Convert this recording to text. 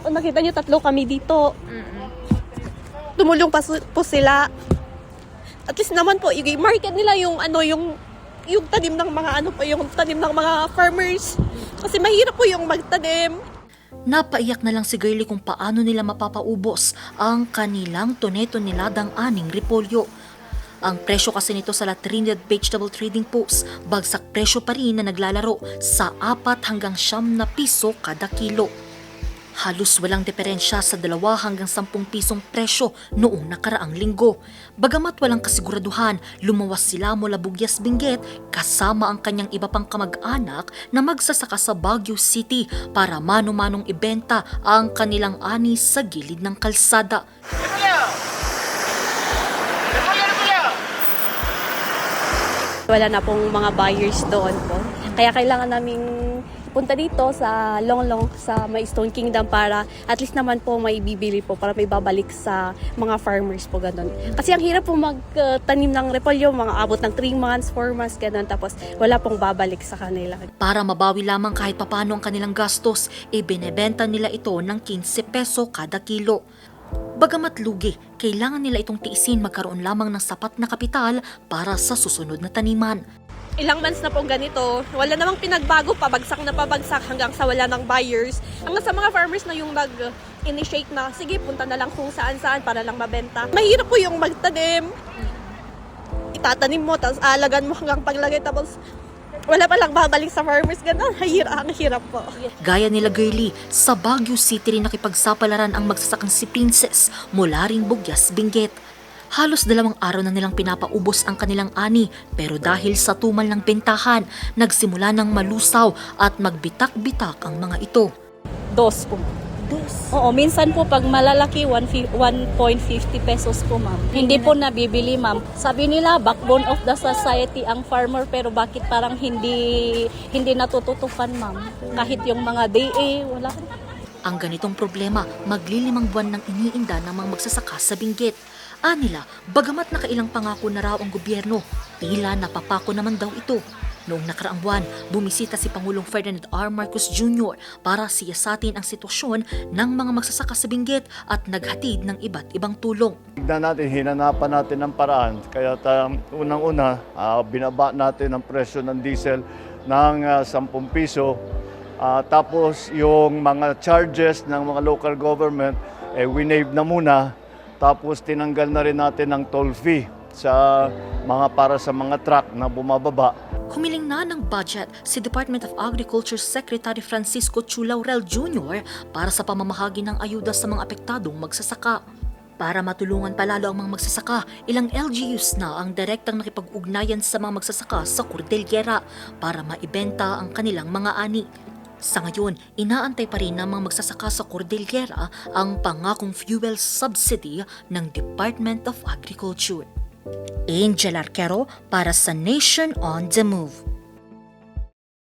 O, nakita nyo, 3 kami dito. Tumulong pa po sila. At least naman po, i-market nila yung tanim ng mga yung tanim ng mga farmers. Kasi mahirap po yung magtanim. Napaiyak na lang si Girlie kung paano nila mapapaubos ang kanilang tone-toneladang aning repolyo. Ang presyo kasi nito sa La Trinidad Vegetable Trading Post, bagsak presyo pa rin na naglalaro sa 4 hanggang 9 na piso kada kilo. Halos walang diferensya sa 2 hanggang 10 pisong presyo noong nakaraang linggo. Bagamat walang kasiguraduhan, lumawas sila mula Bugyas Benguet kasama ang kanyang iba pang kamag-anak na magsasaka sa Baguio City para mano-manong ibenta ang kanilang ani sa gilid ng kalsada. Wala na pong mga buyers doon po. Kaya kailangan naming punta dito sa Longlong, sa may Stone Kingdom para at least naman po may bibili po, para may babalik sa mga farmers po, ganun. Kasi ang hirap po magtanim ng repolyo, mga abot ng 3 months, 4 months, ganun. Tapos wala pong babalik sa kanila. Para mabawi lamang kahit papano ang kanilang gastos, binebenta nila ito ng 15 peso kada kilo. Bagamat lugi, kailangan nila itong tiisin magkaroon lamang ng sapat na kapital para sa susunod na taniman. Ilang months na pong ganito, wala namang pinagbago, pabagsak na pabagsak hanggang sa wala ng buyers. Hanggang sa mga farmers na yung nag-initiate na, sige, punta na lang kung saan-saan para lang mabenta. Mahirap po yung magtanim. Itatanim mo, tapos alagan mo hanggang paglagay, tapos wala pa lang babalik sa farmers. Ganun, ang hirap po. Gaya nila Girlie, sa Baguio City rin nakipagsapalaran ang magsasakang si Princess mula ring Bugyas Benguet. Halos 2 araw na nilang pinapaubos ang kanilang ani, pero dahil sa tumal ng bentahan, nagsimula ng malusaw at magbitak-bitak ang mga ito. 2 po. Oo, minsan po pag malalaki, 1.50 pesos po, ma'am. Hindi po nabibili, ma'am. Sabi nila, backbone of the society ang farmer, pero bakit parang hindi natututukan, ma'am? Kahit yung mga DA, wala. Ang ganitong problema, maglilimang buwan nang iniinda ng mga magsasaka sa Benguet. Anila, bagamat nakailang pangako na raw ang gobyerno, tila napapako naman daw ito. Noong nakaraang buwan, bumisita si Pangulong Ferdinand R. Marcos Jr. para siyasatin ang sitwasyon ng mga magsasaka sa Benguet at naghatid ng iba't ibang tulong. Tignan natin, hinanapan natin ng paraan. Kaya unang-una, binaba natin ang presyo ng diesel ng 10 piso. Tapos yung mga charges ng mga local government, winave na muna. Tapos tinanggal na rin natin ang toll fee para sa mga truck na bumababa. Humiling na ng budget si Department of Agriculture Secretary Francisco Chu Laurel Jr. para sa pamamahagi ng ayuda sa mga apektadong magsasaka. Para matulungan palalo ang mga magsasaka, ilang LGUs na ang direktang nakipag-ugnayan sa mga magsasaka sa Cordillera para maibenta ang kanilang mga ani. Sa ngayon, inaantay pa rin ng mga magsasaka sa Cordillera ang pangakong fuel subsidy ng Department of Agriculture. Angel Arquero para sa Nation on the Move.